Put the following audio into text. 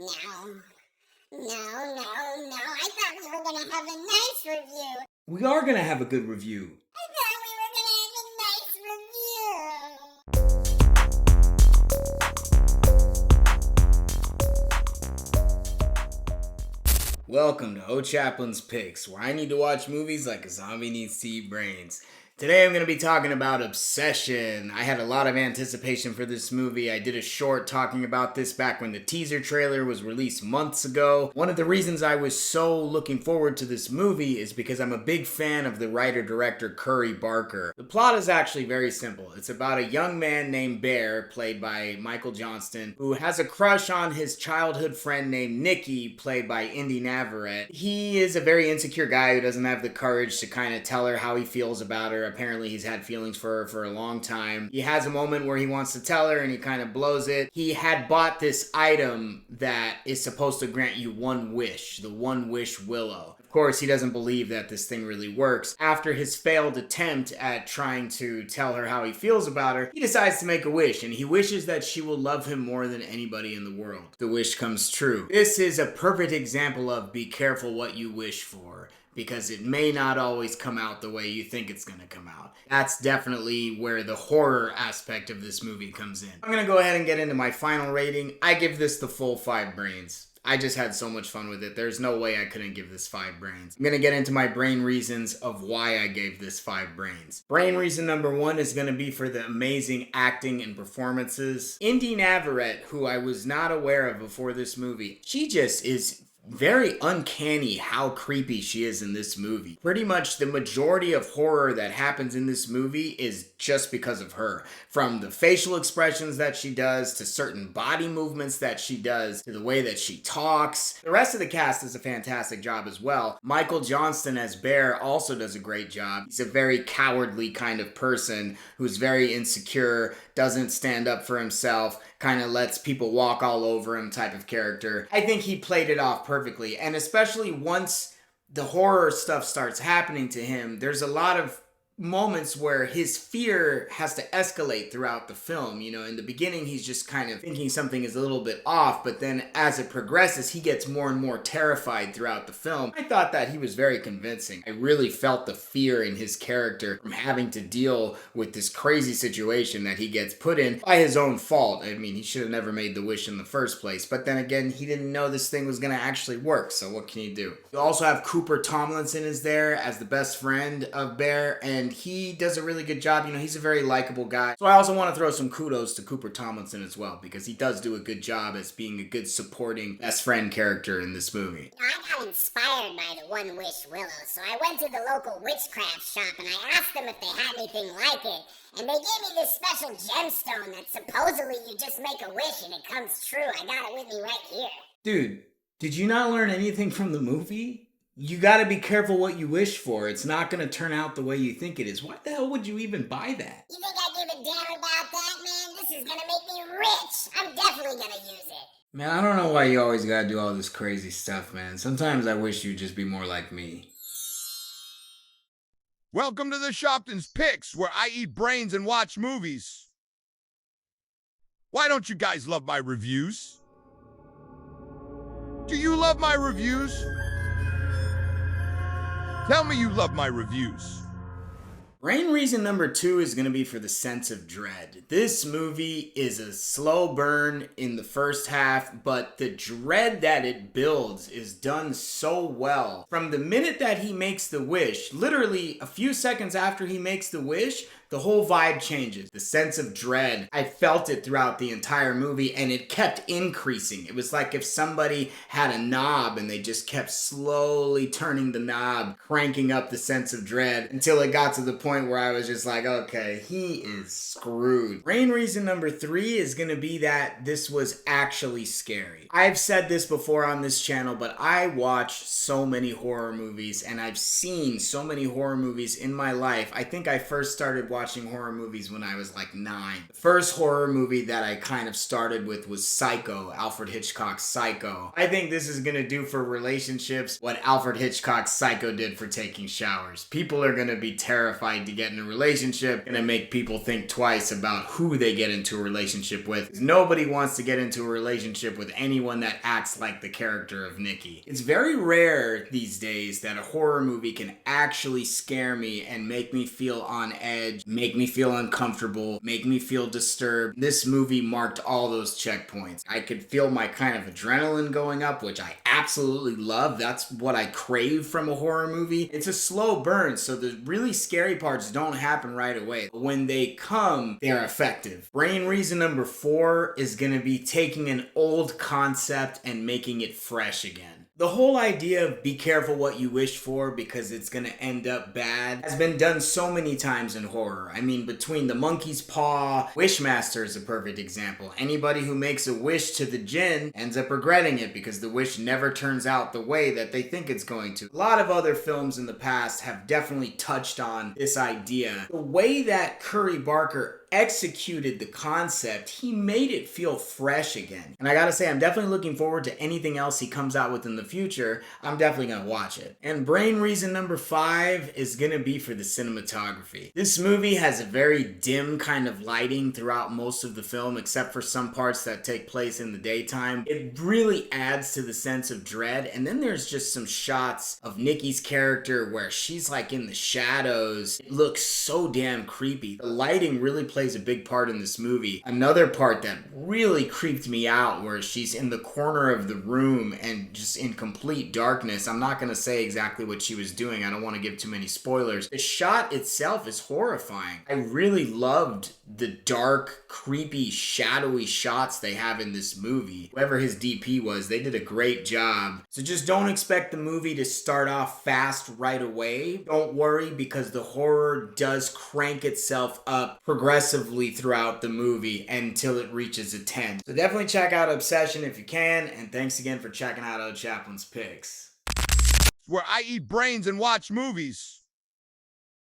No. No. I thought we were gonna have a nice review. We are gonna have a good review. I thought we were gonna have a nice review. Welcome to O.Chaplins Picks, where I need to watch movies like a zombie needs to eat brains. Today I'm going to be talking about Obsession. I had a lot of anticipation for this movie. I did a short talking about this back when the teaser trailer was released months ago. One of the reasons I was so looking forward to this movie is because I'm a big fan of the writer-director Curry Barker. The plot is actually very simple. It's about a young man named Bear, played by Michael Johnston, who has a crush on his childhood friend named Nikki, played by Indy Navarrete. He is a very insecure guy who doesn't have the courage to kind of tell her how he feels about her. Apparently he's had feelings for her for a long time. He has a moment where he wants to tell her and he kind of blows it. He had bought this item that is supposed to grant you one wish, the One Wish Willow. Of course, he doesn't believe that this thing really works. After his failed attempt at trying to tell her how he feels about her, he decides to make a wish, and he wishes that she will love him more than anybody in the world. The wish comes true. This is a perfect example of be careful what you wish for, because it may not always come out the way you think it's gonna come out. That's definitely where the horror aspect of this movie comes in. I'm gonna go ahead and get into my final rating. I give this the full 5 brains. I just had so much fun with it. There's no way I couldn't give this 5 brains. I'm gonna get into my brain reasons of why I gave this 5 brains. Brain reason number 1 is gonna be for the amazing acting and performances. Indy Navarrete, who I was not aware of before this movie, she just is very uncanny how creepy she is in this movie. Pretty much the majority of horror that happens in this movie is just because of her. From the facial expressions that she does, to certain body movements that she does, to the way that she talks. The rest of the cast does a fantastic job as well. Michael Johnston as Bear also does a great job. He's a very cowardly kind of person who's very insecure, doesn't stand up for himself, kind of lets people walk all over him type of character. I think he played it off perfectly, and especially once the horror stuff starts happening to him, there's a lot of moments where his fear has to escalate throughout the film. You know, in the beginning he's just kind of thinking something is a little bit off, but then as it progresses he gets more and more terrified throughout the film. I thought that he was very convincing. I really felt the fear in his character from having to deal with this crazy situation that he gets put in by his own fault. I mean, he should have never made the wish in the first place, but then again, he didn't know this thing was gonna actually work, so what can you do? You also have Cooper Tomlinson is there as the best friend of Bear, and he does a really good job. You know, he's a very likable guy. So I also want to throw some kudos to Cooper Tomlinson as well, because he does do a good job as being a good supporting best friend character in this movie. I got inspired by the One Wish Willow, so I went to the local witchcraft shop and I asked them if they had anything like it. And they gave me this special gemstone that supposedly you just make a wish and it comes true. I got it with me right here. Dude, did you not learn anything from the movie? You gotta be careful what you wish for. It's not gonna turn out the way you think it is. Why the hell would you even buy that? You think I give a damn about that, man? This is gonna make me rich. I'm definitely gonna use it. Man, I don't know why you always gotta do all this crazy stuff, man. Sometimes I wish you'd just be more like me. Welcome to the Shopton's Picks, where I eat brains and watch movies. Why don't you guys love my reviews? Do you love my reviews? Tell me you love my reviews. Brain reason number 2 is going to be for the sense of dread. This movie is a slow burn in the first half, but the dread that it builds is done so well. From the minute that he makes the wish, literally a few seconds after he makes the wish, the whole vibe changes. The sense of dread, I felt it throughout the entire movie, and it kept increasing. It was like if somebody had a knob and they just kept slowly turning the knob, cranking up the sense of dread until it got to the point where I was just like, okay, he is screwed. Brain reason number 3 is gonna be that this was actually scary. I've said this before on this channel, but I watch so many horror movies and I've seen so many horror movies in my life. I think I first started watching watching horror movies when I was like 9. The first horror movie that I kind of started with was Psycho, Alfred Hitchcock's Psycho. I think this is gonna do for relationships what Alfred Hitchcock's Psycho did for taking showers. People are gonna be terrified to get in a relationship, gonna make people think twice about who they get into a relationship with. Nobody wants to get into a relationship with anyone that acts like the character of Nikki. It's very rare these days that a horror movie can actually scare me and make me feel on edge, make me feel uncomfortable, make me feel disturbed. This movie marked all those checkpoints. I could feel my kind of adrenaline going up, which I absolutely love. That's what I crave from a horror movie. It's a slow burn, so the really scary parts don't happen right away. When they come, they're effective. Brain reason number 4 is going to be taking an old concept and making it fresh again. The whole idea of be careful what you wish for because it's gonna end up bad has been done so many times in horror. I mean, between the monkey's paw, Wishmaster is a perfect example. Anybody who makes a wish to the djinn ends up regretting it because the wish never turns out the way that they think it's going to. A lot of other films in the past have definitely touched on this idea. The way that Curry Barker executed the concept, he made it feel fresh again. And I gotta say, I'm definitely looking forward to anything else he comes out with in the future. I'm definitely gonna watch it. And brain reason number 5 is gonna be for the cinematography. This movie has a very dim kind of lighting throughout most of the film, except for some parts that take place in the daytime. It really adds to the sense of dread. And then there's just some shots of Nikki's character where she's like in the shadows. It looks so damn creepy. The lighting really plays a big part in this movie. Another part that really creeped me out where she's in the corner of the room and just in complete darkness. I'm not going to say exactly what she was doing. I don't want to give too many spoilers. The shot itself is horrifying. I really loved the dark, creepy, shadowy shots they have in this movie. Whoever his DP was, they did a great job. So just don't expect the movie to start off fast right away. Don't worry because the horror does crank itself up progressively throughout the movie until it reaches a 10. So definitely check out Obsession if you can, and thanks again for checking out O.Chaplins Picks. Where I eat brains and watch movies.